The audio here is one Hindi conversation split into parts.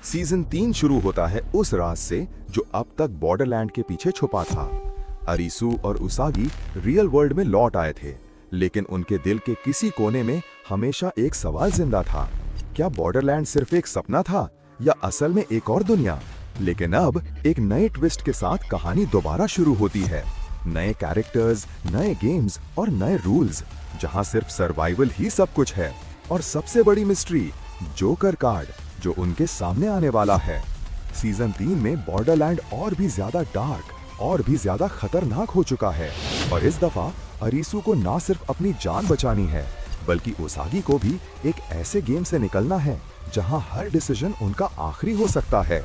सीजन 3 शुरू होता है उस राज से जो अब तक बॉर्डरलैंड के पीछे छुपा था। अरिसु और उसागी रियल वर्ल्ड में लौट आए थे, लेकिन उनके दिल के किसी कोने में हमेशा एक सवाल जिंदा था। क्या बॉर्डरलैंड सिर्फ एक सपना था या असल में एक और दुनिया? लेकिन अब एक नए ट्विस्ट के साथ कहानी दोबारा शुरू होती है। नए कैरेक्टर्स, नए गेम्स और नए रूल्स, जहां सिर्फ सर्वाइवल ही सब कुछ है। और सबसे बड़ी मिस्ट्री, जोकर कार्ड जो उनके सामने आने वाला है। सीजन 3 में बॉर्डरलैंड और भी ज्यादा डार्क और भी ज्यादा खतरनाक हो चुका है। और इस दफा अरिसु को ना सिर्फ अपनी जान बचानी है, बल्कि उसागी को भी एक ऐसे गेम से निकलना है जहां हर डिसीजन उनका आखिरी हो सकता है।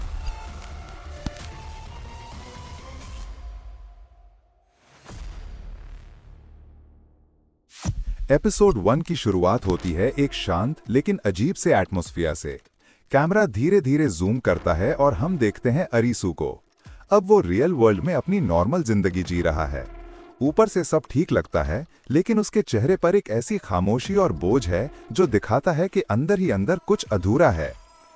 एपिसोड 1 की शुरुआत होती है एक शांत लेकिन अजीब से एटमॉस्फेयर से। कैमरा धीरे धीरे जूम करता है और हम देखते हैं अरिसु को। अब वो रियल वर्ल्ड में अपनी नॉर्मल जिंदगी जी रहा है। ऊपर से सब ठीक लगता है, लेकिन उसके चेहरे पर एक ऐसी खामोशी और बोझ है जो दिखाता है कि अंदर ही अंदर कुछ अधूरा है।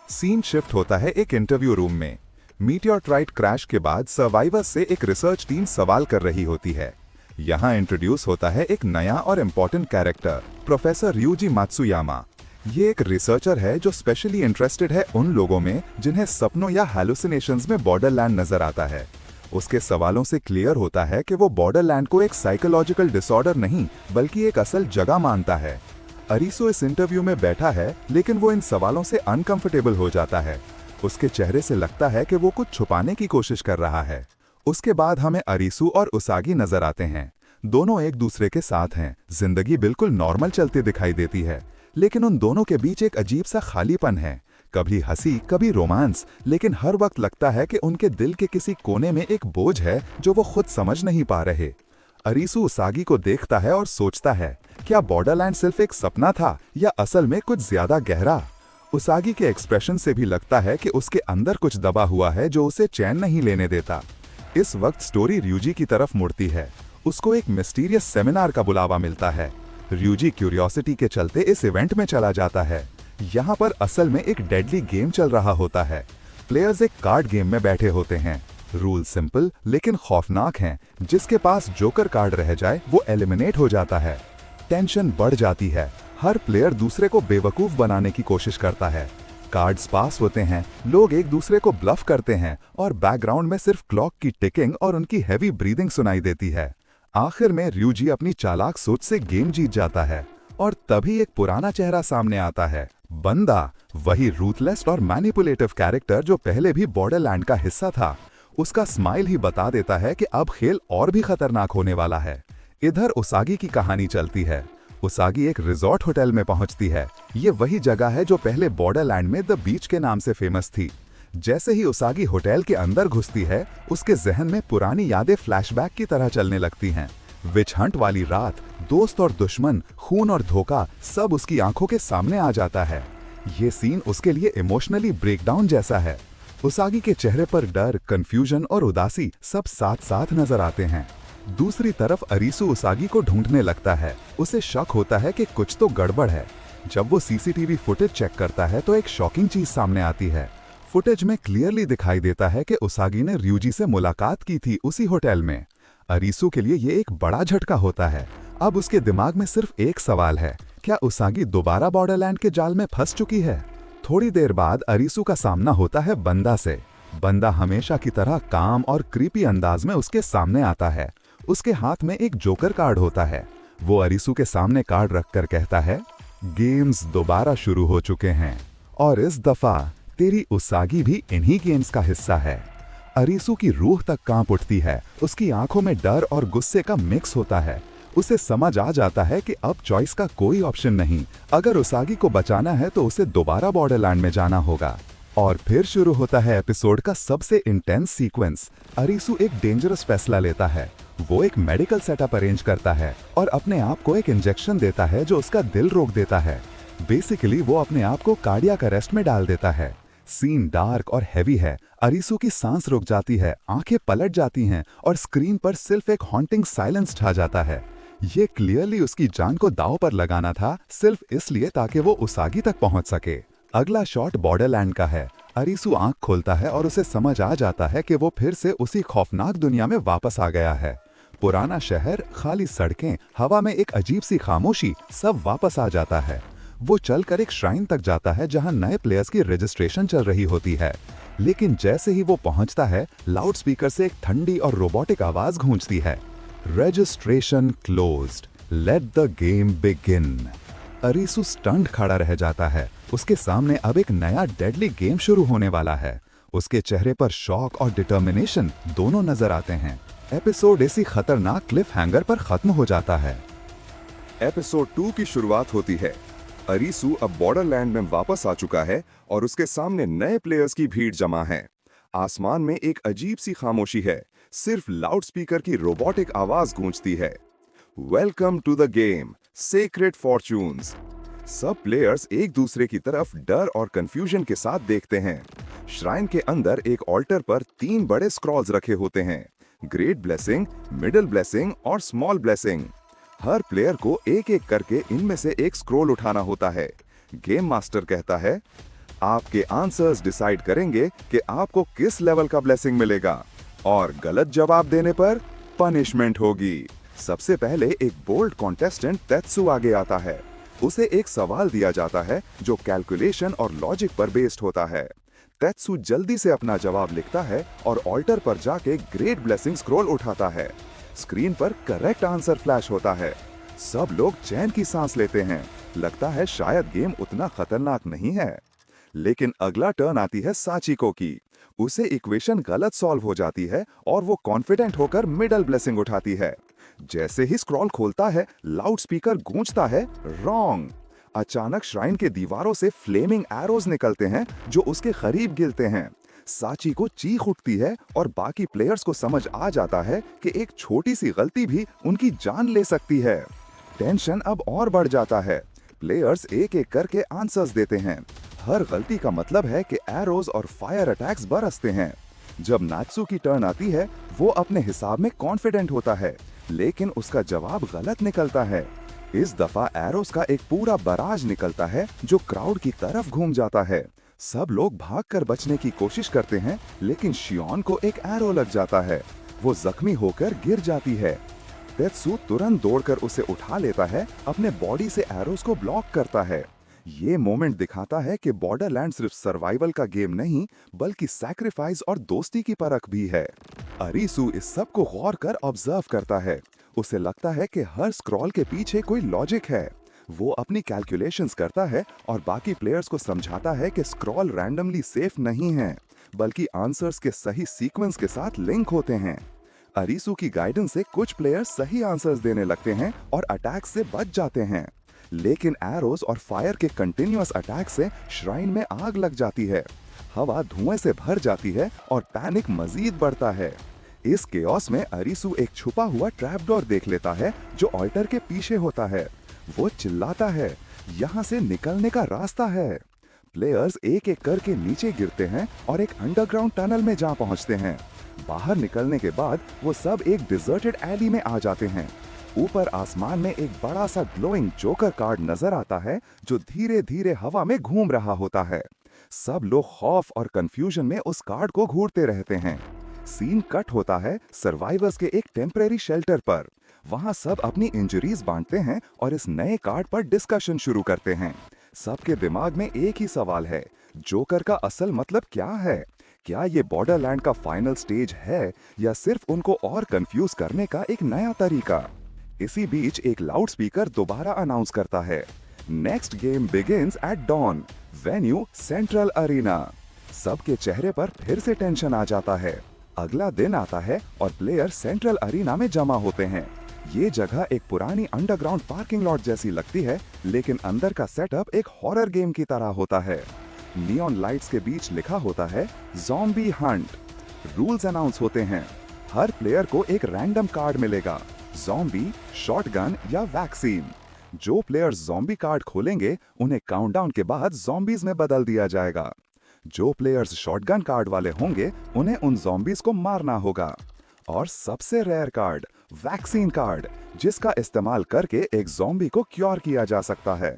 सीन शिफ्ट होता है एक इंटरव्यू रूम में। मीटियोराइट क्रैश के बाद सर्वाइवर्स से एक रिसर्च टीम सवाल कर रही होती है। यहाँ इंट्रोड्यूस होता है एक नया और important character, professor ryuji Matsuyama. ये एक रिसर्चर है जो स्पेशली इंटरेस्टेड है उन लोगों में जिन्हें सपनों या हैलुसिनेशंस में बॉर्डरलैंड नजर आता है। उसके सवालों से क्लियर होता है कि वो बॉर्डरलैंड को एक साइकोलॉजिकल डिसऑर्डर नहीं, बल्कि एक असल जगह मानता है। अरिसु इस इंटरव्यू में बैठा है, लेकिन वो इन सवालों से अनकंफर्टेबल हो जाता है। उसके चेहरे से लगता है कि वो कुछ छुपाने की कोशिश कर रहा है। उसके बाद हमें अरिसु और उसागी नजर आते हैं। दोनों एक दूसरे के साथ हैं। जिंदगी बिल्कुल नॉर्मल चलती दिखाई देती है, लेकिन उन दोनों के बीच एक अजीब सा खालीपन है। कभी हंसी, कभी रोमांस, लेकिन हर वक्त लगता है कि उनके दिल के किसी कोने में एक बोझ है जो वो खुद समझ नहीं पा रहे। अरिसु उसागी को देखता है और सोचता है, क्या बॉर्डरलैंड सिर्फ एक सपना था या असल में कुछ ज्यादा गहरा? उसागी के एक्सप्रेशन से भी लगता है कि उसके अंदर कुछ दबा हुआ है जो उसे चैन नहीं लेने देता। इस वक्त स्टोरी ryuji की तरफ मुड़ती है। उसको एक मिस्टीरियस सेमिनार का बुलावा मिलता है। ryuji क्यूरियोसिटी के चलते इस इवेंट में चला जाता है। यहाँ पर असल में एक डेडली गेम चल रहा होता है। प्लेयर्स एक कार्ड गेम में बैठे होते हैं। रूल सिंपल लेकिन खौफनाक हैं। जिसके पास जोकर कार्ड रह जाए वो एलिमिनेट हो जाता है। टेंशन बढ़ जाती है। हर प्लेयर दूसरे को बेवकूफ बनाने की कोशिश करता है। कार्ड्स पास होते हैं, लोग एक दूसरे को ब्लफ करते हैं और बैकग्राउंड में सिर्फ क्लॉक की टिकिंग और उनकी हैवी ब्रीदिंग सुनाई देती है। आखिर में ryuji अपनी चालाक सोच से गेम जीत जाता है और तभी एक पुराना चेहरा सामने आता है। बंदा, वही रूथलेस और मैनिपुलेटिव कैरेक्टर जो पहले भी बॉर्डरलैंड का हिस्सा था। उसका स्माइल ही बता देता है कि अब खेल और भी खतरनाक होने वाला है। इधर उसागी की कहानी चलती है। उसागी एक रिजॉर्ट होटल में पहुंचती है। ये वही जगह है जो पहले बॉर्डरलैंड में द बीच के नाम से फेमस थी। जैसे ही उसागी होटल के अंदर घुसती है, उसके जहन में पुरानी यादें फ्लैशबैक की तरह चलने लगती हैं। विच हंट वाली रात, दोस्त और दुश्मन, खून और धोखा, सब उसकी आंखों के सामने आ जाता है। ये सीन उसके लिए इमोशनली ब्रेकडाउन जैसा है। उसागी के चेहरे पर डर, कंफ्यूजन और उदासी सब साथ साथ नजर आते हैं। दूसरी तरफ अरिसु उसागी को ढूंढने लगता है। उसे शक होता है कि कुछ तो गड़बड़ है। जब वो सीसीटीवी फुटेज चेक करता है तो एक शॉकिंग चीज सामने आती है। फुटेज में क्लियरली दिखाई देता है कि उसागी ने ryuji से मुलाकात की थी उसी होटल में। अरिसु के लिए ये एक बड़ा झटका होता है। अब उसके दिमाग में सिर्फ एक सवाल है, क्या उसागी दोबारा बॉर्डरलैंड के जाल में फंस चुकी है? थोड़ी देर बाद अरिसु का सामना होता है बंदा से। बंदा हमेशा की तरह काम और क्रीपी अंदाज में उसके सामने आता है। उसके हाथ में एक जोकर कार्ड होता है। वो अरिसु के सामने कार्ड रखकर कहता है, गेम्स दोबारा शुरू हो चुके हैं और इस दफा तेरी उसागी भी इन्हीं गेम्स का हिस्सा है। अरिसु की रूह तक कांप उठती है। उसकी आंखों में डर और गुस्से का मिक्स होता है। उसे समझ आ जाता है कि अब चॉइस का कोई ऑप्शन नहीं। अगर उसागी को बचाना है तो उसे दोबारा बॉर्डरलैंड में जाना होगा। और फिर शुरू होता है एपिसोड का सबसे इंटेंस सीक्वेंस। अरिसु एक डेंजरस फैसला लेता है। वो एक मेडिकल सेटअप अरेंज करता है और अपने आप को एक इंजेक्शन देता है जो उसका दिल रोक देता है। बेसिकली वो अपने आप को कार्डियक अरेस्ट में डाल देता है। सीन डार्क और हैवी है। अरिसु की सांस रुक जाती है, आंखें पलट जाती हैं और स्क्रीन पर सिर्फ एक हॉन्टिंग साइलेंस छा जाता है। ये क्लियरली उसकी जान को दांव पर लगाना था, सिर्फ इसलिए ताकि वो उसागी तक पहुंच सके। अगला शॉट बॉर्डरलैंड का है। अरीसू आंख खोलता है और उसे समझ आ जाता है कि वो फिर से उसी खौफनाक दुनिया में वापस आ गया है। पुराना शहर, खाली सड़कें, हवा में एक अजीब सी खामोशी, सब वापस आ जाता है। वो चलकर एक श्राइन तक जाता है जहां नए प्लेयर्स की रजिस्ट्रेशन चल रही होती है। लेकिन जैसे ही वो पहुंचता है, लाउडस्पीकर से एक ठंडी और रोबोटिक आवाज गूंजती है, registration closed, let the game begin. Arisu स्टंट खड़ा रह जाता है। उसके सामने अब एक नया डेडली गेम शुरू होने वाला है। उसके चेहरे पर शॉक और डिटर्मिनेशन दोनों नजर आते हैं। एपिसोड इसी खतरनाक क्लिफ हैंगर पर खत्म हो जाता है। एपिसोड 2 की शुरुआत होती है। अरीसू अब बॉर्डरलैंड में वापस आ चुका है और उसके सामने नए प्लेयर्स की भीड़ जमा है। आसमान में एक अजीब सी खामोशी है, सिर्फ लाउडस्पीकर की रोबोटिक आवाज गूंजती है। Welcome to the game, sacred fortunes. सब प्लेयर्स एक दूसरे की तरफ डर और कंफ्यूजन के साथ देखते हैं। श्राइन के अंदर एक ऑल्टर पर 3 बड़े स्क्रॉल्स रखे होते हैं, ग्रेट ब्लेसिंग, मिडिल ब्लेसिंग और स्मॉल ब्लेसिंग। हर प्लेयर को एक एक करके इनमें से एक स्क्रॉल उठाना होता है। गेम मास्टर कहता है, आपके आंसर्स डिसाइड करेंगे कि आपको किस लेवल का ब्लेसिंग मिलेगा और गलत जवाब देने पर पनिशमेंट होगी। सबसे पहले एक बोल्ड कॉन्टेस्टेंट तेत्सु आगे आता है। उसे एक सवाल दिया जाता है जो कैलकुलेशन और लॉजिक पर बेस्ड होता है। तेत्सु जल्दी से अपना जवाब लिखता है और ऑल्टर पर जाके ग्रेट ब्लेसिंग स्क्रॉल उठाता है। स्क्रीन पर करेक्ट आंसर फ्लैश होता है। सब लोग चैन की सांस लेते हैं। लगता है शायद गेम उतना खतरनाक नहीं है। लेकिन अगला टर्न आती है साचिको की। उसे इक्वेशन गलत सॉल्व हो जाती है और वो कॉन्फिडेंट होकर मिडल ब्लेसिंग उठाती है। जैसे ही स्क्रॉल खोलता है, लाउडस्पीकर गूंजता है, रॉन्ग। अचानक श्राइन के दीवारों से फ्लेमिंग एरोज निकलते हैं जो उसके करीब गिरते हैं। साची को चीख उठती है और बाकी प्लेयर्स को समझ आ जाता है कि एक छोटी सी गलती भी उनकी जान ले सकती है। टेंशन अब और बढ़ जाता है। प्लेयर्स एक एक करके आंसर्स देते हैं। हर गलती का मतलब है कि एरोज और फायर अटैक्स बरसते हैं। जब नात्सु की टर्न आती है, वो अपने हिसाब में कॉन्फिडेंट होता है, लेकिन उसका जवाब गलत निकलता है। इस दफा एरोज का एक पूरा बराज निकलता है जो क्राउड की तरफ घूम जाता है। सब लोग भागकर बचने की कोशिश करते हैं, लेकिन शियोन को एक एरो लग जाता है। वो जख्मी होकर गिर जाती है। तेत्सु तुरंत दौड़कर उसे उठा लेता है, अपने बॉडी से एरोज को ब्लॉक करता है। ये मोमेंट दिखाता है कि बॉर्डरलैंड सिर्फ सर्वाइवल का गेम नहीं, बल्कि सैक्रिफाइस और दोस्ती की परख भी है। अरीसू इस सब को गौर कर ऑब्जर्व करता है। उसे लगता है कि हर स्क्रॉल के पीछे कोई लॉजिक है। वो अपनी कैलकुलेशंस करता है और बाकी प्लेयर्स को समझाता है कि स्क्रॉल रैंडमली सेफ नहीं है, बल्कि आंसर्स के सही सीक्वेंस के साथ लिंक होते हैं। अरीसू की गाइडेंस से कुछ प्लेयर्स सही आंसर्स देने लगते हैं और अटैक से बच जाते हैं, लेकिन एरोज और फायर के कंटिन्यूअस अटैक से श्राइन में आग लग जाती है। हवा धुएं से भर जाती है और पैनिक मजीद बढ़ता है। इस केओस में अरीसू एक छुपा हुआ ट्रैप डोर देख लेता है जो ऑल्टर के पीछे होता है। वो चिल्लाता है, यहाँ से निकलने का रास्ता है। प्लेयर्स एक एक करके नीचे गिरते हैं और एक अंडरग्राउंड टनल में जा पहुंचते हैं। बाहर निकलने के बाद वो सब एक डिजर्टेड एली में आ जाते हैं। ऊपर आसमान में एक बड़ा सा ग्लोइंग जोकर कार्ड नजर आता है जो धीरे धीरे हवा में घूम रहा होता है। सब लोग खौफ और कंफ्यूजन में उस कार्ड को घूरते रहते हैं। सीन कट होता है सर्वाइवर्स के एक टेम्परेरी शेल्टर पर। वहां सब अपनी इंजरीज बांटते हैं और इस नए कार्ड पर डिस्कशन शुरू करते हैं। सबके दिमाग में एक ही सवाल है, जोकर का असल मतलब क्या है? क्या ये बॉर्डरलैंड का फाइनल स्टेज है या सिर्फ उनको और कंफ्यूज करने का एक नया तरीका? इसी बीच एक लाउडस्पीकर दोबारा अनाउंस करता है, next game begins at dawn, venue central arena. सबके चेहरे पर फिर से टेंशन आ जाता है। अगला दिन आता है और प्लेयर सेंट्रल अरीना में जमा होते हैं। ये जगह एक पुरानी अंडरग्राउंड पार्किंग लॉट जैसी लगती है, लेकिन अंदर का सेटअप एक हॉरर गेम की तरह होता है। नियॉन लाइट्स के बीच लिखा होता है ज़ॉम्बी हंट। रूल्स अनाउंस होते हैं। हर प्लेयर को एक रैंडम कार्ड मिलेगा, ज़ॉम्बी, शॉटगन या वैक्सीन। जो प्लेयर्स ज़ॉम्बी कार्ड खोलेंगे उन्हें काउंटडाउन के बाद ज़ॉम्बीज में बदल दिया जाएगा। जो प्लेयर्स शॉटगन कार्ड वाले होंगे उन्हें उन ज़ॉम्बीज को मारना होगा। और सबसे रेयर कार्ड, वैक्सीन कार्ड, जिसका इस्तेमाल करके एक ज़ॉम्बी को क्योर किया जा सकता है।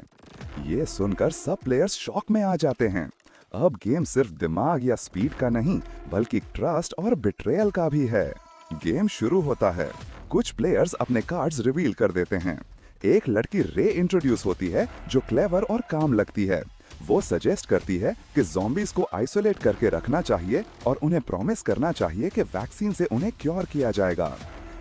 ये सुनकर सब प्लेयर्स शॉक में आ जाते हैं। अब गेम सिर्फ दिमाग या स्पीड का नहीं बल्कि ट्रस्ट और बिट्रेयल का भी है। गेम शुरू होता है, कुछ प्लेयर्स अपने कार्ड्स रिवील कर देते हैं। एक लड़की रे इंट्रोड्यूस होती है जो क्लेवर और काम लगती है। वो सजेस्ट करती है कि ज़ॉम्बीज को आइसोलेट करके रखना चाहिए और उन्हें प्रॉमिस करना चाहिए कि वैक्सीन से उन्हें क्योर किया जाएगा।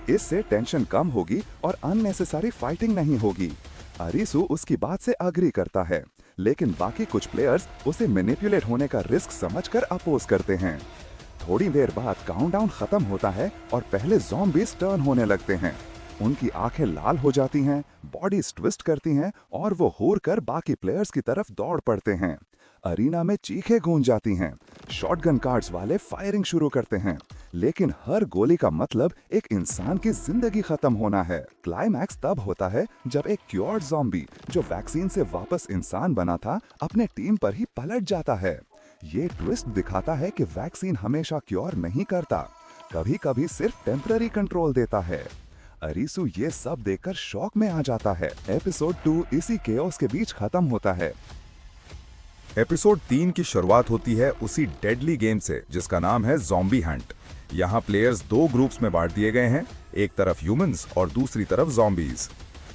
इससे टेंशन कम होगी और अननेसेसरी फाइटिंग नहीं होगी। अरीसू उसकी बात से अग्री करता है, लेकिन बाकी कुछ प्लेयर्स उसे मैनिपुलेट होने का रिस्क समझकर अपोज करते हैं। थोड़ी देर बाद काउंटडाउन खत्म होता है और पहले ज़ॉम्बीज टर्न होने लगते हैं। उनकी आंखें लाल हो जाती हैं, बॉडीज ट्विस्ट करती हैं और वो होर कर बाकी प्लेयर्स की तरफ दौड़ पड़ते हैं। अरीना में चीखें गूंज जाती हैं। शॉटगन कार्ड्स वाले फायरिंग शुरू करते हैं, लेकिन हर गोली का मतलब एक इंसान की जिंदगी खत्म होना है। क्लाइमैक्स तब होता है जब एक क्योर्ड ज़ॉम्बी जो वैक्सीन से वापस इंसान बना था अपने टीम पर ही पलट जाता है। ये ट्विस्ट दिखाता है कि वैक्सीन हमेशा क्योर नहीं करता, कभी-कभी सिर्फ टेम्पररी कंट्रोल देता है। अरीसू ये सब देखकर शॉक में आ जाता है। एपिसोड 2 इसी केओस के बीच खत्म होता है। एपिसोड 3 की शुरुआत होती है उसी डेडली गेम से जिसका नाम है ज़ॉम्बी हंट। यहाँ प्लेयर्स 2 ग्रुप्स में बांट दिए गए हैं, एक तरफ ह्यूमंस और दूसरी तरफ ज़ॉम्बीज।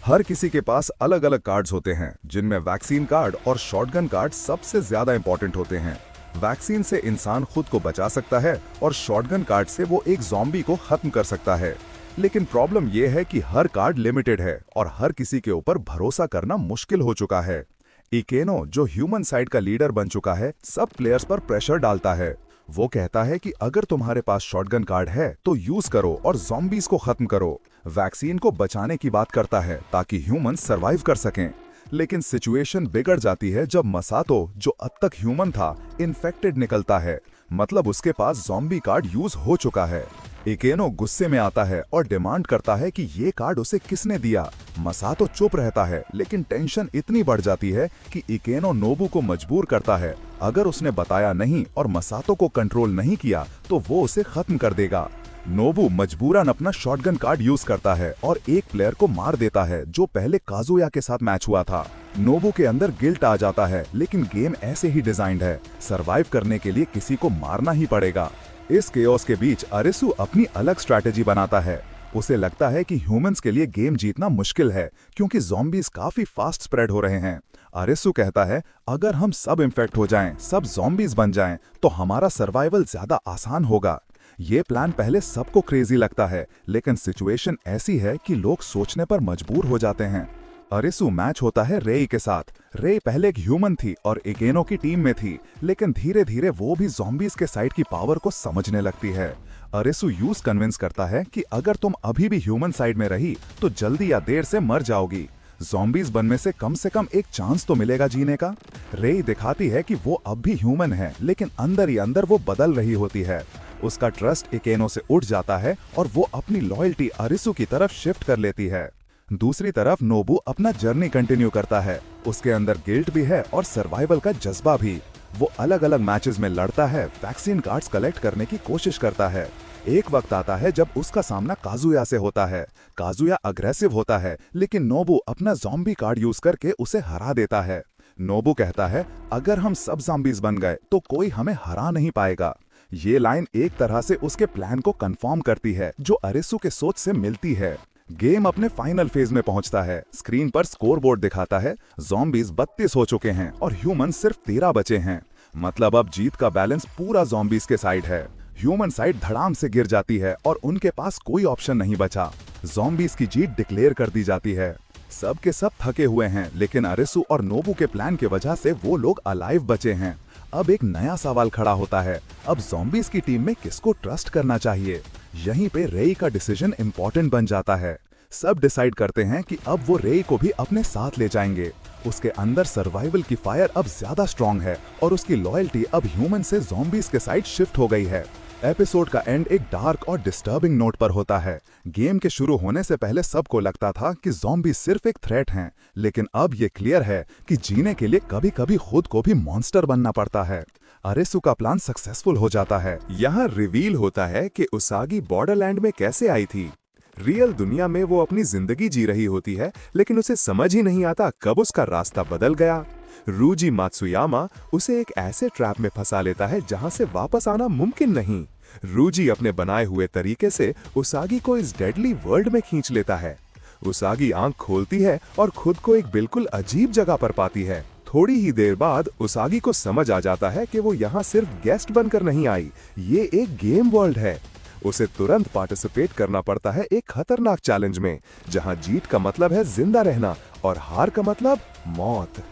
हर किसी के पास अलग अलग कार्ड्स होते हैं, जिनमें वैक्सीन कार्ड और शॉटगन कार्ड सबसे ज्यादा इंपॉर्टेंट होते हैं। वैक्सीन से इंसान खुद को बचा सकता है और शॉटगन कार्ड से वो एक ज़ॉम्बी को खत्म कर सकता है। लेकिन प्रॉब्लम ये है कि हर कार्ड लिमिटेड है और हर किसी के ऊपर भरोसा करना मुश्किल हो चुका है। इकेनो, जो ह्यूमन साइड का लीडर बन चुका है, सब प्लेयर्स पर प्रेशर डालता है। वो कहता है कि अगर तुम्हारे पास शॉटगन कार्ड है तो यूज करो और ज़ॉम्बीज को खत्म करो। वैक्सीन को बचाने की बात करता है ताकि ह्यूमंस सरवाइव कर सकें। लेकिन सिचुएशन बिगड़ जाती है जब मसातो, जो अब तक ह्यूमन था, इन्फेक्टेड निकलता है। मतलब उसके पास ज़ॉम्बी कार्ड यूज हो चुका है। इकेनो गुस्से में आता है और डिमांड करता है कि ये कार्ड उसे किसने दिया। मसातो चुप रहता है, लेकिन टेंशन इतनी बढ़ जाती है कि इकेनो नोबू को मजबूर करता है, अगर उसने बताया नहीं और मसातो को कंट्रोल नहीं किया तो वो उसे खत्म कर देगा। नोबू मजबूरन अपना शॉटगन कार्ड यूज करता है और एक प्लेयर को मार देता है जो पहले काजुया के साथ मैच हुआ था। नोबू के अंदर गिल्ट आ जाता है, लेकिन गेम ऐसे ही डिजाइन्ड है, सरवाइव करने के लिए किसी को मारना ही पड़ेगा। इस केओस के बीच अरिसू अपनी अलग स्ट्रैटेजी बनाता है। उसे लगता है कि ह्यूमंस के लिए गेम जीतना मुश्किल है क्योंकि ज़ॉम्बीज काफी फास्ट स्प्रेड हो रहे हैं। अरिसू कहता है, अगर हम सब इन्फेक्ट हो जाएं, सब ज़ॉम्बीज बन जाएं, तो हमारा सर्वाइवल ज्यादा आसान होगा। ये प्लान पहले सबको क्रेजी लगता है, लेकिन सिचुएशन ऐसी है कि लोग सोचने पर मजबूर हो जाते हैं। अरिसू मैच होता है रेई के साथ। रेई पहले एक ह्यूमन थी और इकेनो की टीम में थी, लेकिन धीरे धीरे वो भी ज़ॉम्बीज के साइड की पावर को समझने लगती है। अरिसू यूज कन्विंस करता है कि अगर तुम अभी भी ह्यूमन साइड में रही तो जल्दी या देर से मर जाओगी। ज़ॉम्बीज बनने से कम एक चांस तो मिलेगा जीने का। रेई दिखाती है कि वो अब भी ह्यूमन है, लेकिन अंदर ही अंदर वो बदल रही होती है। उसका ट्रस्ट इकेनो से उठ जाता है और वो अपनी लॉयल्टी अरिसू की तरफ शिफ्ट कर लेती है। दूसरी तरफ नोबू अपना जर्नी कंटिन्यू करता है। उसके अंदर गिल्ट भी है और सर्वाइवल का जज्बा भी। वो अलग अलग मैचेस में लड़ता है, वैक्सीन कार्ड्स कलेक्ट करने की कोशिश करता है। एक वक्त आता है जब उसका सामना काजुया से होता है। काजुया अग्रेसिव होता है, लेकिन नोबू अपना ज़ॉम्बी कार्ड यूज करके उसे हरा देता है। नोबू कहता है, अगर हम सब ज़ॉम्बीज बन गए तो कोई हमें हरा नहीं पाएगा। ये लाइन एक तरह से उसके प्लान को कंफर्म करती है, जो अरिसू के सोच से मिलती है। गेम अपने फाइनल फेज में पहुंचता है। स्क्रीन पर स्कोर बोर्ड दिखाता है, ज़ॉम्बीज 32 हो चुके हैं और ह्यूमन सिर्फ 13 बचे हैं। मतलब अब जीत का बैलेंस पूरा ज़ॉम्बीज के साइड है। ह्यूमन साइड धड़ाम से गिर जाती है और उनके पास कोई ऑप्शन नहीं बचा। ज़ॉम्बीज की जीत डिक्लेयर कर दी जाती है। सब के सब थके हुए हैं, लेकिन अरिसू और नोबू के प्लान की वजह से वो लोग अलाइव बचे हैं। अब एक नया सवाल खड़ा होता है, अब ज़ॉम्बीज की टीम में किसको ट्रस्ट करना चाहिए। यहीं पे रेई का डिसीजन इंपॉर्टेंट बन जाता है। सब डिसाइड करते हैं कि अब वो रेई को भी अपने साथ ले जाएंगे। उसके अंदर सर्वाइवल की फायर अब ज्यादा स्ट्रांग है और उसकी लॉयल्टी अब ह्यूमन से ज़ॉम्बीज के साइड शिफ्ट हो गई है। एपिसोड का एंड एक डार्क और डिस्टर्बिंग नोट पर होता है। गेम के शुरू होने से पहले सबको लगता था कि ज़ॉम्बी सिर्फ एक थ्रेट हैं, लेकिन अब ये क्लियर है कि जीने के लिए कभी कभी खुद को भी मॉन्स्टर बनना पड़ता है। अरिसू का प्लान सक्सेसफुल हो जाता है। यहाँ रिवील होता है कि उसागी बॉर्डरलैंड में कैसे आई थी। रियल दुनिया में वो अपनी जिंदगी जी रही होती है, लेकिन उसे समझ ही नहीं आता कब उसका रास्ता बदल गया। रूजी मात्सुयामा उसे एक ऐसे ट्रैप में फंसा लेता है जहां से वापस आना मुमकिन नहीं। रूजी अपने बनाए हुए तरीके से उसागी को इस डेडली वर्ल्ड में खींच लेता है। उसागी आंख खोलती है और खुद को एक बिल्कुल अजीब जगह पर पाती है। थोड़ी ही देर बाद उसागी को समझ आ जाता है कि वो यहाँ सिर्फ गेस्ट बनकर नहीं आई, ये एक गेम वर्ल्ड है। उसे तुरंत पार्टिसिपेट करना पड़ता है एक खतरनाक चैलेंज में, जहां जीत का मतलब है जिंदा रहना और हार का मतलब मौत।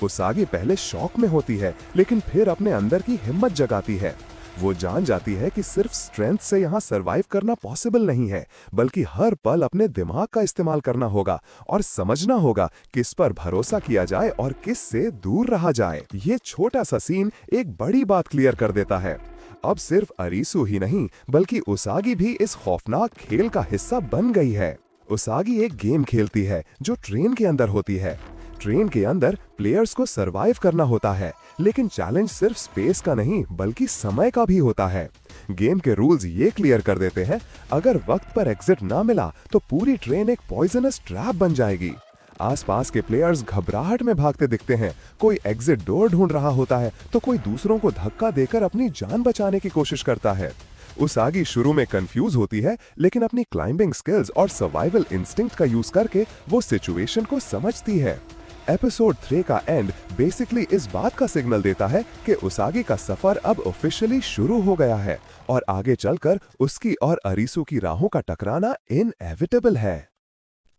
उसागी पहले शॉक में होती है, लेकिन फिर अपने अंदर की हिम्मत जगाती है। वो जान जाती है कि सिर्फ स्ट्रेंथ से यहाँ सरवाइव करना पॉसिबल नहीं है, बल्कि हर पल अपने दिमाग का इस्तेमाल करना होगा और समझना होगा किस पर भरोसा किया जाए और किस से दूर रहा जाए। ये छोटा सा सीन एक बड़ी बात क्लियर कर देता है। अब सिर्फ अरीसू ही नहीं, बल्कि उसागी भी इस खौफनाक खेल का हिस्सा बन गई है। उसागी एक गेम खेलती है जो ट्रेन के अंदर होती है। ट्रेन के अंदर प्लेयर्स को सरवाइव करना होता है, लेकिन चैलेंज सिर्फ स्पेस का नहीं बल्कि समय का भी होता है। गेम के रूल्स ये क्लियर कर देते हैं, अगर वक्त पर एग्जिट ना मिला तो पूरी ट्रेन एक पॉइजनस ट्रैप बन जाएगी। आसपास के प्लेयर्स घबराहट में भागते दिखते हैं, कोई एग्जिट डोर ढूंढ रहा होता है तो कोई दूसरों को धक्का देकर अपनी जान बचाने की कोशिश करता है। उसागी शुरू में कंफ्यूज होती है, लेकिन अपनी क्लाइंबिंग स्किल्स और सर्वाइवल इंस्टिंक्ट का यूज करके वो सिचुएशन को समझती है। एपिसोड 3 का एंड बेसिकली इस बात का सिग्नल देता है कि उसागी का सफर अब ऑफिशियली शुरू हो गया है और आगे चलकर उसकी और अरीसू की राहों का टकराना इनएविटेबल है।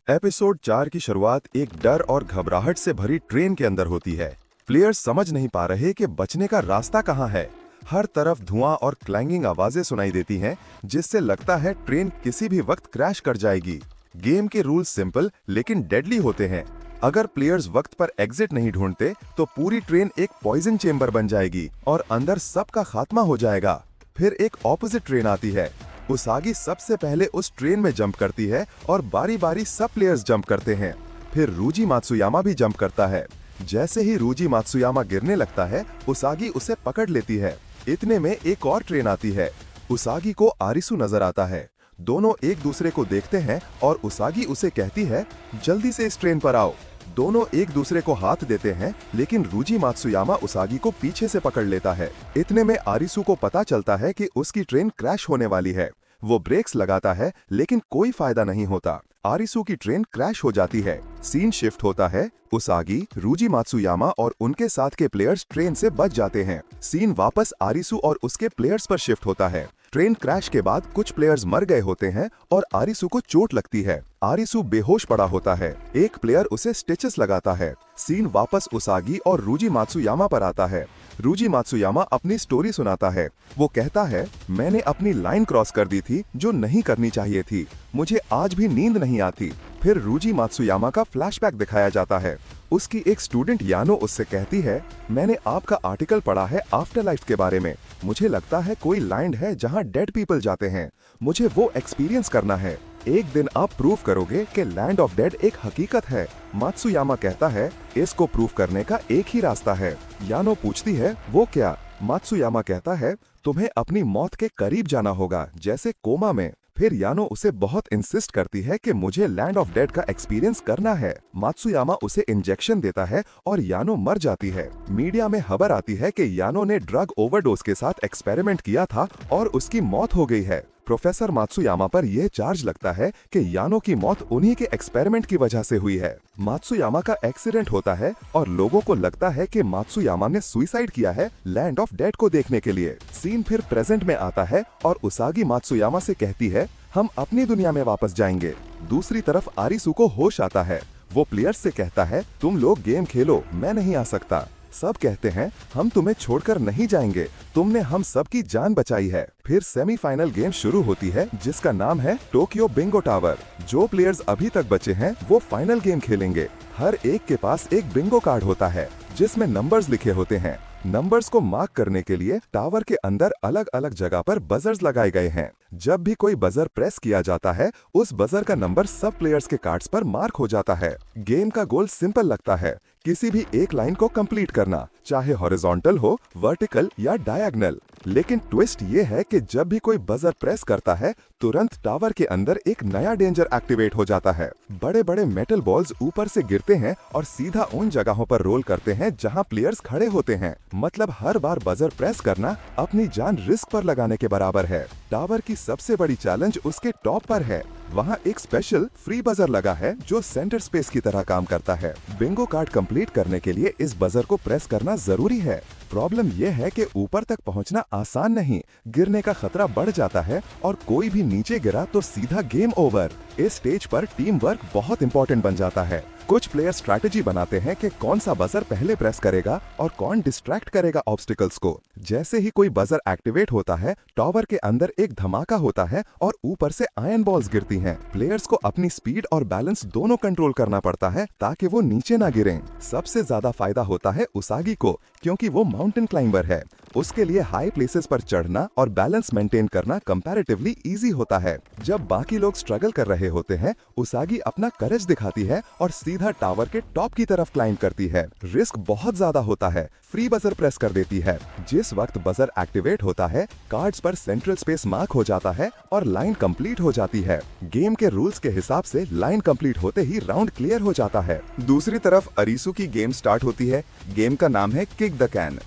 एपिसोड 4 की शुरुआत एक डर और घबराहट से भरी ट्रेन के अंदर होती है। प्लेयर्स समझ नहीं पा रहे कि बचने का रास्ता कहां है। हर तरफ धुआं और क्लैंगिंग आवाजें सुनाई देती हैं, जिससे लगता है ट्रेन किसी भी वक्त क्रैश कर जाएगी। गेम के रूल्स सिंपल लेकिन डेडली होते हैं। अगर प्लेयर्स वक्त पर एग्जिट नहीं ढूंढते तो पूरी ट्रेन एक पॉइजन चेंबर बन जाएगी और अंदर सबका खात्मा हो जाएगा। फिर एक ऑपोजिट ट्रेन आती है। उसागी सबसे पहले उस ट्रेन में जंप करती है और बारी बारी सब प्लेयर्स जंप करते हैं। फिर रूजी मात्सुयामा भी जंप करता है। जैसे ही रूजी मात्सुयामा गिरने लगता है, उसागी उसे पकड़ लेती है। इतने में एक और ट्रेन आती है। उसागी को आरिसू नजर आता है। दोनों एक दूसरे को देखते हैं और उसागी उसे कहती है, जल्दी से इस ट्रेन पर आओ। दोनों एक दूसरे को हाथ देते हैं, लेकिन रूजी मात्सुयामा उसागी को पीछे से पकड़ लेता है। इतने में आरिसू को पता चलता है कि उसकी ट्रेन क्रैश होने वाली है। वो ब्रेक्स लगाता है, लेकिन कोई फायदा नहीं होता। आरिसू की ट्रेन क्रैश हो जाती है। सीन शिफ्ट होता है। उसागी, रूजी मात्सुयामा और उनके साथ के प्लेयर्स ट्रेन से बच जाते हैं। सीन वापस आरिसू और उसके प्लेयर्स पर शिफ्ट होता है। ट्रेन क्रैश के बाद कुछ प्लेयर्स मर गए होते हैं और आरिसू को चोट लगती है। आरिसू बेहोश पड़ा होता है। एक प्लेयर उसे स्टिचेस लगाता है। सीन वापस उसागी और रूजी मात्सुयामा पर आता है। रूजी मात्सुयामा अपनी स्टोरी सुनाता है। वो कहता है, मैंने अपनी लाइन क्रॉस कर दी थी जो नहीं करनी चाहिए थी। मुझे आज भी नींद नहीं आती। फिर रूजी मात्सुयामा का फ्लैशबैक दिखाया जाता है। उसकी एक स्टूडेंट यानो उससे कहती है, मैंने आपका आर्टिकल पढ़ा है आफ्टर लाइफ के बारे में। मुझे लगता है कोई लैंड है जहां डेड पीपल जाते हैं। मुझे वो एक्सपीरियंस करना है। एक दिन आप प्रूव करोगे कि लैंड ऑफ डेड एक हकीकत है। मात्सुयामा कहता है, इसको प्रूव करने का एक ही रास्ता है। यानो पूछती है, वो क्या? मात्सुयामा कहता है, तुम्हें अपनी मौत के करीब जाना होगा, जैसे कोमा में। फिर यानो उसे बहुत इंसिस्ट करती है कि मुझे लैंड ऑफ डेड का एक्सपीरियंस करना है। मात्सुयामा उसे इंजेक्शन देता है और यानो मर जाती है। मीडिया में खबर आती है कि यानो ने ड्रग ओवरडोज के साथ एक्सपेरिमेंट किया था और उसकी मौत हो गई है। प्रोफेसर मात्सुयामा पर यह चार्ज लगता है कि यानो की मौत उन्हीं के एक्सपेरिमेंट की वजह से हुई है। मात्सुयामा का एक्सीडेंट होता है और लोगों को लगता है कि मात्सुयामा ने सुसाइड किया है लैंड ऑफ डेड को देखने के लिए। सीन फिर प्रेजेंट में आता है और उसागी मात्सुयामा से कहती है, हम अपनी दुनिया में वापस जाएंगे। दूसरी तरफ आरिसू को होश आता है। वो प्लेयर्स से कहता है, तुम लोग गेम खेलो, मैं नहीं आ सकता। सब कहते हैं, हम तुम्हें छोड़कर नहीं जाएंगे, तुमने हम सब की जान बचाई है। फिर सेमीफाइनल गेम शुरू होती है, जिसका नाम है टोक्यो बिंगो टावर। जो प्लेयर्स अभी तक बचे हैं वो फाइनल गेम खेलेंगे। हर एक के पास एक बिंगो कार्ड होता है जिसमें नंबर्स लिखे होते हैं। नंबर्स को मार्क करने के लिए टावर के अंदर अलग अलग जगह पर बजर्स लगाए गए हैं। जब भी कोई बजर प्रेस किया जाता है, उस बजर का नंबर सब प्लेयर्स के कार्ड्स पर मार्क हो जाता है। गेम का गोल सिंपल लगता है, किसी भी एक लाइन को कंप्लीट करना, चाहे हॉरिजॉन्टल हो, वर्टिकल या डायगोनल। लेकिन ट्विस्ट ये है कि जब भी कोई बजर प्रेस करता है, तुरंत टावर के अंदर एक नया डेंजर एक्टिवेट हो जाता है। बड़े बड़े मेटल बॉल्स ऊपर से गिरते हैं और सीधा उन जगहों पर रोल करते हैं जहां प्लेयर्स खड़े होते हैं। मतलब हर बार बजर प्रेस करना अपनी जान रिस्क पर लगाने के बराबर है। टावर की सबसे बड़ी चैलेंज उसके टॉप पर है। वहाँ एक स्पेशल फ्री बजर लगा है जो सेंटर स्पेस की तरह काम करता है। बिंगो कार्ड कंप्लीट करने के लिए इस बजर को प्रेस करना जरूरी है। प्रॉब्लम यह है कि ऊपर तक पहुंचना आसान नहीं, गिरने का खतरा बढ़ जाता है और कोई भी नीचे गिरा तो सीधा गेम ओवर। इस स्टेज पर टीम वर्क बहुत इंपॉर्टेंट बन जाता है। कुछ प्लेयर स्ट्रैटेजी बनाते हैं कि कौन सा बजर पहले प्रेस करेगा और कौन डिस्ट्रैक्ट करेगा ऑब्स्टिकल्स को। जैसे ही कोई बजर एक्टिवेट होता है, टावर के अंदर एक धमाका होता है और ऊपर से आयरन बॉल्स गिरती हैं। प्लेयर्स को अपनी स्पीड और बैलेंस दोनों कंट्रोल करना पड़ता है ताकि वो नीचे ना गिरें। सबसे ज्यादा फायदा होता है उसागी को, क्योंकि वो माउंटेन क्लाइंबर है। उसके लिए हाई प्लेसेस पर चढ़ना और बैलेंस मेंटेन करना कंपैरेटिवली इजी होता है। जब बाकी लोग स्ट्रगल कर रहे होते हैं, उसागी अपना करेज दिखाती है और सीधा टावर के टॉप की तरफ क्लाइंब करती है। रिस्क बहुत ज्यादा होता है। फ्री बजर प्रेस कर देती है। जिस वक्त बजर एक्टिवेट होता है, कार्ड्स पर सेंट्रल स्पेस मार्क हो जाता है और लाइन कंप्लीट हो जाती है। गेम के रूल्स के हिसाब से लाइन कंप्लीट होते ही राउंड क्लियर हो जाता है। दूसरी तरफ अरीसू की गेम स्टार्ट होती है। गेम का नाम है kick the can.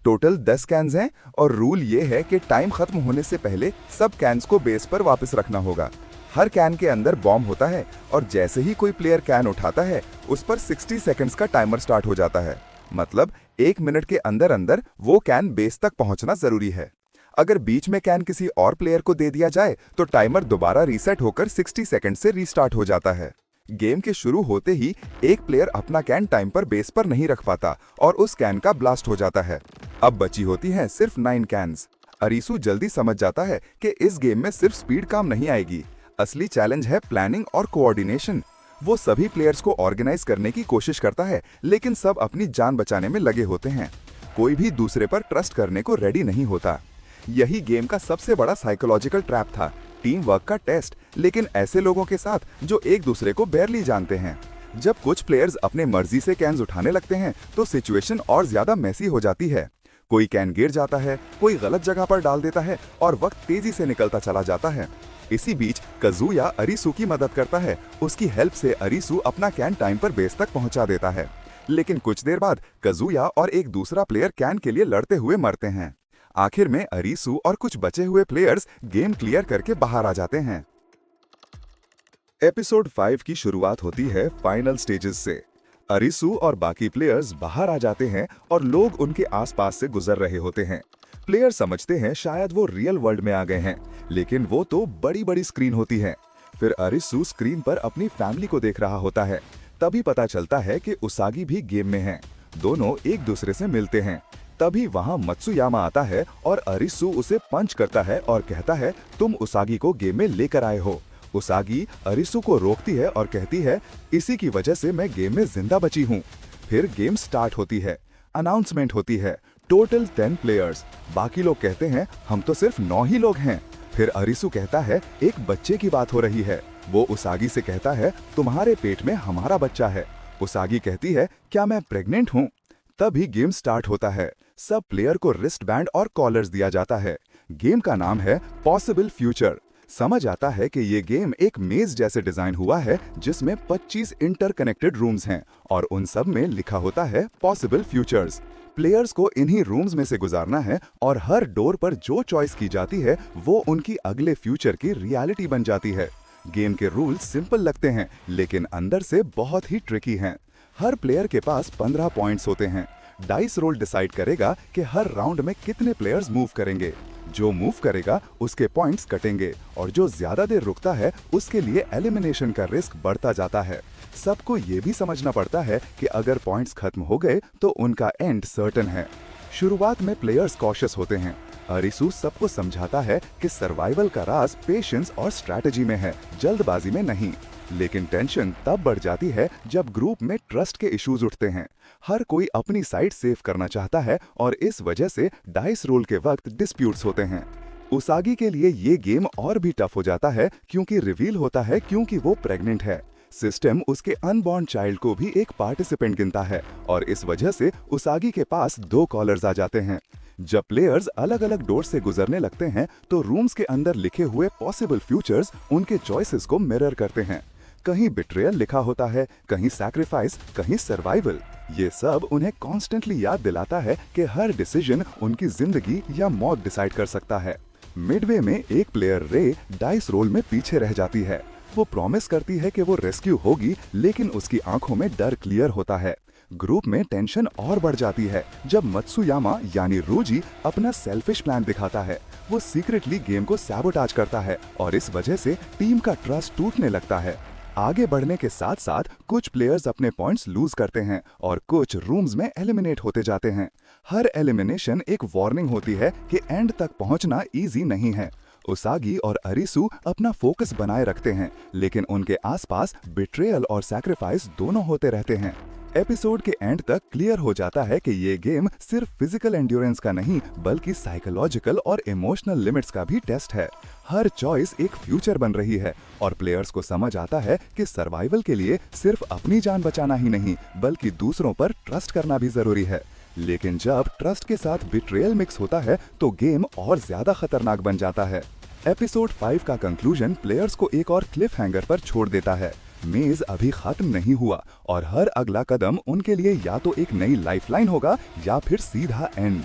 Total 10 cans हैं और रूल ये है कि टाइम खत्म होने से पहले सब कैन्स को बेस पर वापस रखना होगा। हर कैन के अंदर बॉम्ब होता है और जैसे ही कोई प्लेयर कैन उठाता है, उस पर 60 सेकंड्स का टाइमर स्टार्ट हो जाता है। मतलब 1 मिनट के अंदर अंदर वो कैन बेस तक पहुंचना जरूरी है। अगर बीच में कैन किसी और प्लेयर को दे दिया जाए तो टाइमर दोबारा रीसेट होकर 60 सेकंड से रीस्टार्ट हो जाता है। गेम के शुरू होते ही एक प्लेयर अपना कैन टाइम पर बेस पर नहीं रख पाता और उस कैन का ब्लास्ट हो जाता है। अब बची होती हैं सिर्फ 9 कैन्स। अरीसू जल्दी समझ जाता है कि इस गेम में सिर्फ स्पीड काम नहीं आएगी, असली चैलेंज है प्लानिंग और कोऑर्डिनेशन। वो सभी प्लेयर्स को ऑर्गेनाइज करने की कोशिश करता है, लेकिन सब अपनी जान बचाने में लगे होते हैं। कोई भी दूसरे पर ट्रस्ट करने को रेडी नहीं होता। यही गेम का सबसे बड़ा साइकोलॉजिकल ट्रैप था, टीम वर्क का टेस्ट, लेकिन ऐसे लोगों के साथ जो एक दूसरे को बेरली जानते हैं। जब कुछ प्लेयर्स अपने मर्जी से कैन्स उठाने लगते हैं तो सिचुएशन और ज्यादा मैसी हो जाती है। कोई कैन गिर जाता है, कोई गलत जगह पर डाल देता है और वक्त तेजी से निकलता चला जाता है। इसी बीच कज़ुया अरीसू की मदद करता है। उसकी हेल्प से अरीसू अपना कैन टाइम पर बेस तक पहुंचा देता है। लेकिन कुछ देर बाद कज़ुया और एक दूसरा प्लेयर कैन के लिए लड़ते हुए मरते हैं। आखिर में अरीसू और कुछ बचे हुए प्लेयर्स गेम क्लियर करके बाहर आ जाते हैं। एपिसोड 5 की शुरुआत होती है फाइनल स्टेजेस से। अरीसू और बाकी प्लेयर्स बाहर आ जाते हैं और लोग उनके आसपास से गुजर रहे होते हैं। प्लेयर समझते हैं शायद वो रियल वर्ल्ड में आ गए हैं, लेकिन वो तो बड़ी बड़ी स्क्रीन होती है। फिर अरीसू स्क्रीन पर अपनी फैमिली को देख रहा होता है। तभी पता चलता है कि उसागी भी गेम में है। दोनों एक दूसरे से मिलते हैं। तभी वहां मत्सुयामा आता है और अरीसू उसे पंच करता है और कहता है, तुम उसागी को गेम में लेकर आए हो। उसागी अरीसू को रोकती है और कहती है, इसी की वजह से मैं गेम में जिंदा बची हूँ। फिर गेम स्टार्ट होती है। अनाउंसमेंट होती है, टोटल 10 प्लेयर्स। बाकी लोग कहते हैं, हम तो सिर्फ 9 ही लोग हैं। फिर अरीसू कहता है, एक बच्चे की बात हो रही है। वो उसागी से कहता है, तुम्हारे पेट में हमारा बच्चा है। उसागी कहती है, क्या मैं प्रेग्नेंट हूँ? तभी गेम स्टार्ट होता है। सब प्लेयर को रिस्ट बैंड और कॉलर्स दिया जाता है। गेम का नाम है पॉसिबल फ्यूचर। समझ आता है कि ये गेम एक मेज जैसे डिजाइन हुआ है जिसमें 25 इंटरकनेक्टेड रूम्स हैं और उन सब में लिखा होता है पॉसिबल फ्यूचर्स। प्लेयर्स को इन्हीं रूम्स में से गुजारना है और हर डोर पर जो चॉइस की जाती है वो उनकी अगले फ्यूचर की रियलिटी बन जाती है। गेम के रूल्स सिंपल लगते हैं, लेकिन अंदर से बहुत ही ट्रिकी हैं। हर प्लेयर के पास 15 पॉइंट्स होते हैं। डाइस रोल डिसाइड करेगा कि हर राउंड में कितने प्लेयर्स मूव करेंगे। जो मूव करेगा उसके पॉइंट्स कटेंगे और जो ज्यादा देर रुकता है उसके लिए एलिमिनेशन का रिस्क बढ़ता जाता है। सबको ये भी समझना पड़ता है कि अगर पॉइंट्स खत्म हो गए तो उनका एंड सर्टेन है। शुरुआत में प्लेयर्स कॉशियस होते हैं। अरीसू सबको समझाता है कि सर्वाइवल का राज पेशेंस और स्ट्रैटेजी में है, जल्दबाजी में नहीं। लेकिन टेंशन तब बढ़ जाती है जब ग्रुप में ट्रस्ट के इश्यूज उठते हैं। हर कोई अपनी साइड सेव करना चाहता है और इस वजह से डाइस रोल के वक्त डिस्प्यूट्स होते हैं। उसागी के लिए ये गेम और भी टफ हो जाता है क्योंकि रिवील होता है क्योंकि वो प्रेग्नेंट है। सिस्टम उसके अनबॉर्न चाइल्ड को भी एक पार्टिसिपेंट गिनता है और इस वजह से उसागी के पास 2 कॉलर्स आ जाते हैं। जब प्लेयर्स अलग अलग डोर से गुजरने लगते हैं तो रूम्स के अंदर लिखे हुए पॉसिबल फ्यूचर्स उनके चॉइसेस को मिरर करते हैं। कहीं बिट्रेयल लिखा होता है, कहीं सैक्रिफाइस, कहीं सर्वाइवल। ये सब उन्हें कॉन्स्टेंटली याद दिलाता है कि हर डिसीजन उनकी जिंदगी या मौत डिसाइड कर सकता है। मिडवे में एक प्लेयर रे डाइस रोल में पीछे रह जाती है। वो प्रॉमिस करती है कि वो रेस्क्यू होगी, लेकिन उसकी आंखों में डर क्लियर होता है। ग्रुप में टेंशन और बढ़ जाती है जब मत्सुयामा यानी रूजी अपना सेल्फिश प्लान दिखाता है। वो सीक्रेटली गेम को सैबोटाज करता है और इस वजह से टीम का ट्रस्ट टूटने लगता है। आगे बढ़ने के साथ साथ कुछ प्लेयर्स अपने पॉइंट्स लूज करते हैं और कुछ रूम्स में एलिमिनेट होते जाते हैं। हर एलिमिनेशन एक वार्निंग होती है कि एंड तक पहुंचना इजी नहीं है। उसागी और अरिसु अपना फोकस बनाए रखते हैं, लेकिन उनके आसपास बिट्रेयल और सैक्रिफाइस दोनों होते रहते हैं। एपिसोड के एंड तक क्लियर हो जाता है कि ये गेम सिर्फ फिजिकल एंड्योरेंस का नहीं बल्कि साइकोलॉजिकल और इमोशनल लिमिट्स का भी टेस्ट है। हर चॉइस एक फ्यूचर बन रही है और प्लेयर्स को समझ आता है कि सर्वाइवल के लिए सिर्फ अपनी जान बचाना ही नहीं बल्कि दूसरों पर ट्रस्ट करना भी जरूरी है। लेकिन जब ट्रस्ट के साथ बिट्रेयल मिक्स होता है तो गेम और ज्यादा खतरनाक बन जाता है। एपिसोड 5 का कंक्लूजन प्लेयर्स को एक और क्लिफ हैंगर पर छोड़ देता है। मेज अभी खत्म नहीं हुआ और हर अगला कदम उनके लिए या तो एक नई लाइफलाइन होगा या फिर सीधा एंड।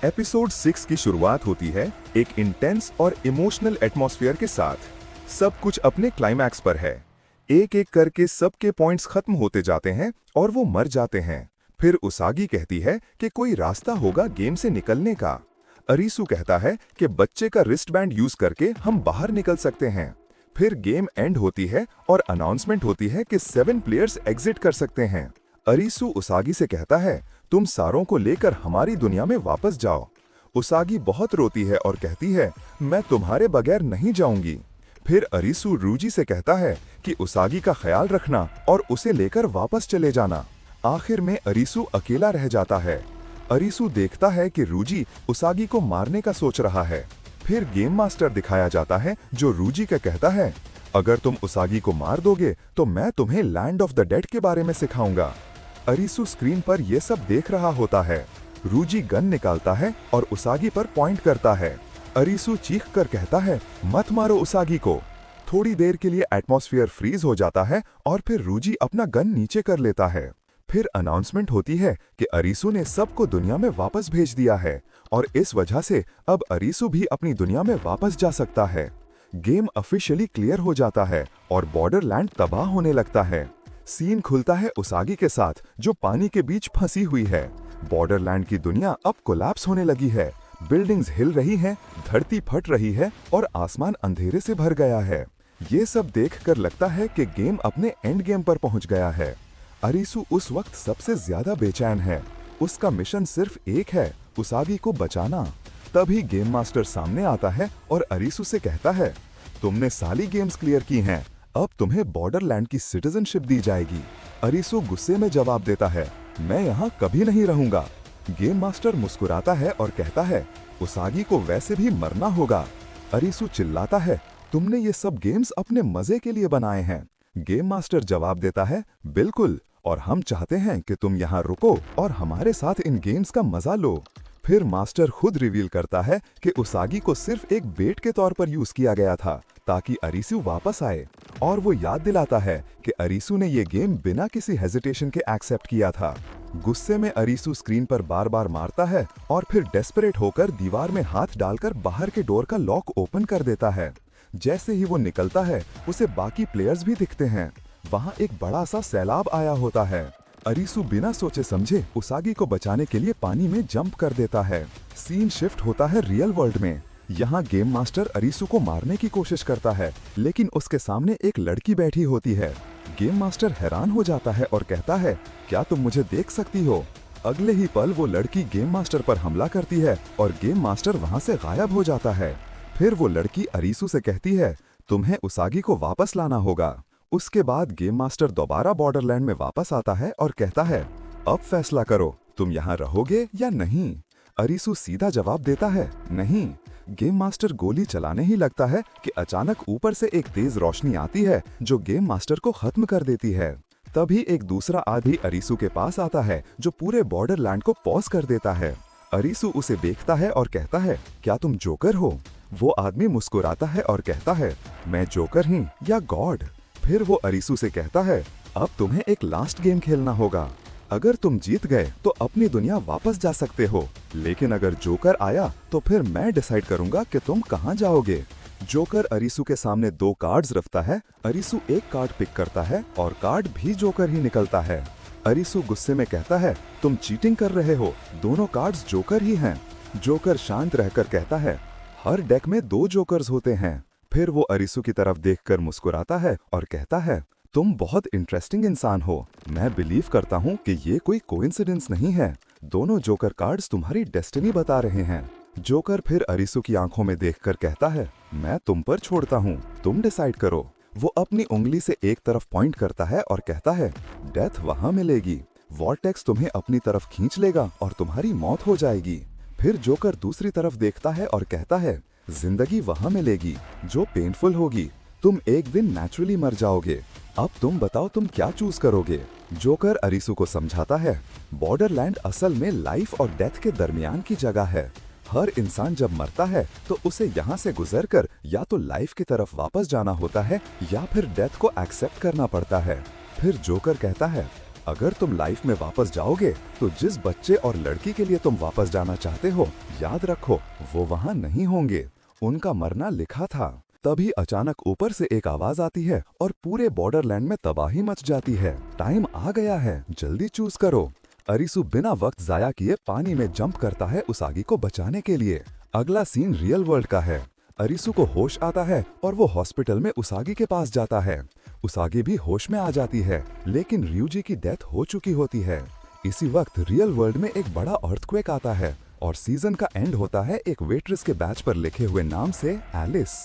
एपिसोड 6 की शुरुआत होती है एक इंटेंस और इमोशनल एटमॉस्फेयर के साथ। सब कुछ अपने क्लाइमैक्स पर है। एक एक करके सबके पॉइंट्स खत्म होते जाते हैं और वो मर जाते हैं। फिर उसागी कहती है कि कोई रास्ता होगा गेम से निकलने का। अरिसु कहता है कि बच्चे का रिस्ट बैंड यूज करके हम बाहर निकल सकते हैं। फिर गेम एंड होती है और अनाउंसमेंट होती है कि 7 प्लेयर्स एग्जिट कर सकते हैं। अरिसु उसागी से कहता है, तुम सारों को लेकर हमारी दुनिया में वापस जाओ। उसागी बहुत रोती है और कहती है, मैं तुम्हारे बगैर नहीं जाऊंगी। फिर अरिसु रूजी से कहता है कि उसागी का ख्याल रखना और उसे लेकर वापस चले जाना। आखिर में अरिसु अकेला रह जाता है। अरिसु देखता है कि रूजी उसागी को मारने का सोच रहा है। फिर गेम मास्टर दिखाया जाता है जो रूजी का कहता है, अगर तुम उसागी को मार दोगे तो मैं तुम्हें लैंड ऑफ द डेड के बारे में सिखाऊंगा। अरिसु स्क्रीन पर यह सब देख रहा होता है। रूजी गन निकालता है और उसागी पर पॉइंट करता है। अरिसु चीख कर कहता है, मत मारो उसागी को। थोड़ी देर के लिए एटमॉस्फेयर फ्रीज हो जाता है और फिर रूजी अपना गन नीचे कर लेता है। फिर अनाउंसमेंट होती है कि अरिसु ने सबको दुनिया में वापस भेज दिया है और इस वजह से अब अरिसु भी अपनी दुनिया में वापस जा सकता है। गेम ऑफिशियली क्लियर हो जाता है और बॉर्डरलैंड तबाह होने लगता है। सीन खुलता है उसागी के साथ जो पानी के बीच फंसी हुई है। बॉर्डरलैंड की दुनिया अब कोलैप्स होने लगी है। बिल्डिंग्स हिल रही हैं, धरती फट रही है और आसमान अंधेरे से भर गया है। ये सब देखकर लगता है कि गेम अपने एंड गेम पर पहुंच गया है। अरिसु उस वक्त सबसे ज्यादा बेचैन है। उसका मिशन सिर्फ एक है, उसागी को बचाना। तभी गेम मास्टर सामने आता है और अरिसु से कहता है, तुमने सारी गेम्स क्लियर की हैं, अब तुम्हें बॉर्डरलैंड की सिटीजनशिप दी जाएगी। अरिसु गुस्से में जवाब देता है, मैं यहाँ कभी नहीं रहूंगा। गेम मास्टर मुस्कुराता है और कहता है, उसागी को वैसे भी मरना होगा। अरिसु चिल्लाता है, तुमने ये सब गेम्स अपने मजे के लिए बनाए हैं। गेम मास्टर जवाब देता है, बिल्कुल, और हम चाहते हैं कि तुम यहाँ रुको और हमारे साथ इन गेम्स का मजा लो। फिर मास्टर खुद रिवील करता है कि उसागी को सिर्फ एक बेट के तौर पर यूज किया गया था ताकि अरिसु वापस आए, और वो याद दिलाता है कि अरिसु ने ये गेम बिना किसी हेजिटेशन के एक्सेप्ट किया था। गुस्से में अरिसु स्क्रीन पर बार बार मारता है और फिर डेस्परेट होकर दीवार में हाथ डालकर बाहर के डोर का लॉक ओपन कर देता है। जैसे ही वो निकलता है उसे बाकी प्लेयर्स भी दिखते हैं। वहाँ एक बड़ा सा सैलाब आया होता है। अरिसु बिना सोचे समझे उसागी को बचाने के लिए पानी में जंप कर देता है। सीन शिफ्ट होता है रियल वर्ल्ड में। यहाँ गेम मास्टर अरिसु को मारने की कोशिश करता है, लेकिन उसके सामने एक लड़की बैठी होती है। गेम मास्टर हैरान हो जाता है और कहता है, क्या तुम मुझे देख सकती हो? अगले ही पल वो लड़की गेम मास्टर पर हमला करती है और गेम मास्टर वहाँ से गायब हो जाता है। फिर वो लड़की अरिसु से कहती है, तुम्हें उसागी को वापस लाना होगा। उसके बाद गेम मास्टर दोबारा बॉर्डरलैंड में वापस आता है और कहता है, अब फैसला करो, तुम यहाँ रहोगे या नहीं? अरिसु सीधा जवाब देता है, नहीं। गेम मास्टर गोली चलाने ही लगता है कि अचानक ऊपर से एक तेज रोशनी आती है जो गेम मास्टर को खत्म कर देती है। तभी एक दूसरा आदमी अरीसू के पास आता है जो पूरे बॉर्डरलैंड को पॉज कर देता है। अरीसू उसे देखता है और कहता है, क्या तुम जोकर हो? वो आदमी मुस्कुराता है और कहता है, मैं जोकर ही या गॉड? फिर वो अरीसू से कहता है, अब तुम्हें एक लास्ट गेम खेलना होगा। अगर तुम जीत गए तो अपनी दुनिया वापस जा सकते हो, लेकिन अगर जोकर आया तो फिर मैं डिसाइड करूंगा कि तुम कहां जाओगे। जोकर अरीसू के सामने 2 कार्ड्स रखता है। अरीसू एक कार्ड पिक करता है और कार्ड भी जोकर ही निकलता है। अरीसू गुस्से में कहता है, तुम चीटिंग कर रहे हो, दोनों कार्ड्स जोकर ही हैं। जोकर शांत रहकर कहता है, हर डेक में 2 जोकर्स होते हैं। फिर वो अरीसू की तरफ देखकर मुस्कुराता है और कहता है, तुम बहुत इंटरेस्टिंग इंसान हो। मैं बिलीव करता हूँ कि ये कोई कोइंसिडेंस नहीं है। दोनों जोकर कार्ड्स तुम्हारी डेस्टिनी बता रहे हैं। जोकर फिर अरीसू की आंखों में देखकर कहता है, मैं तुम पर छोड़ता हूँ, तुम डिसाइड करो। वो अपनी उंगली से एक तरफ पॉइंट करता है और कहता है, डेथ वहां मिलेगी। वॉर्टेक्स तुम्हें अपनी तरफ खींच लेगा और तुम्हारी मौत हो जाएगी। फिर जोकर दूसरी तरफ देखता है और कहता है, जिंदगी वहां मिलेगी जो पेनफुल होगी। तुम एक दिन नेचुरली मर जाओगे। अब तुम बताओ तुम क्या चूज करोगे? जोकर अरीसू को समझाता है, बॉर्डरलैंड असल में लाइफ और डेथ के दरमियान की जगह है। हर इंसान जब मरता है तो उसे यहाँ से गुजरकर या तो लाइफ की तरफ वापस जाना होता है या फिर डेथ को एक्सेप्ट करना पड़ता है। फिर जोकर कहता है, अगर तुम लाइफ में वापस जाओगे तो जिस बच्चे और लड़की के लिए तुम वापस जाना चाहते हो, याद रखो वो वहाँ नहीं होंगे। उनका मरना लिखा था। तभी अचानक ऊपर से एक आवाज आती है और पूरे बॉर्डरलैंड में तबाही मच जाती है। टाइम आ गया है, जल्दी चूज करो। अरीसू बिना वक्त जाया किए पानी में जंप करता है उसागी को बचाने के लिए। अगला सीन रियल वर्ल्ड का है। अरीसू को होश आता है और वो हॉस्पिटल में उसागी के पास जाता है। उसागी भी होश में आ जाती है, लेकिन ryuji की डेथ हो चुकी होती है। इसी वक्त रियल वर्ल्ड में एक बड़ा अर्थक्वेक आता है और सीजन का एंड होता है एक वेट्रेस के बैच पर लिखे हुए नाम से एलिस।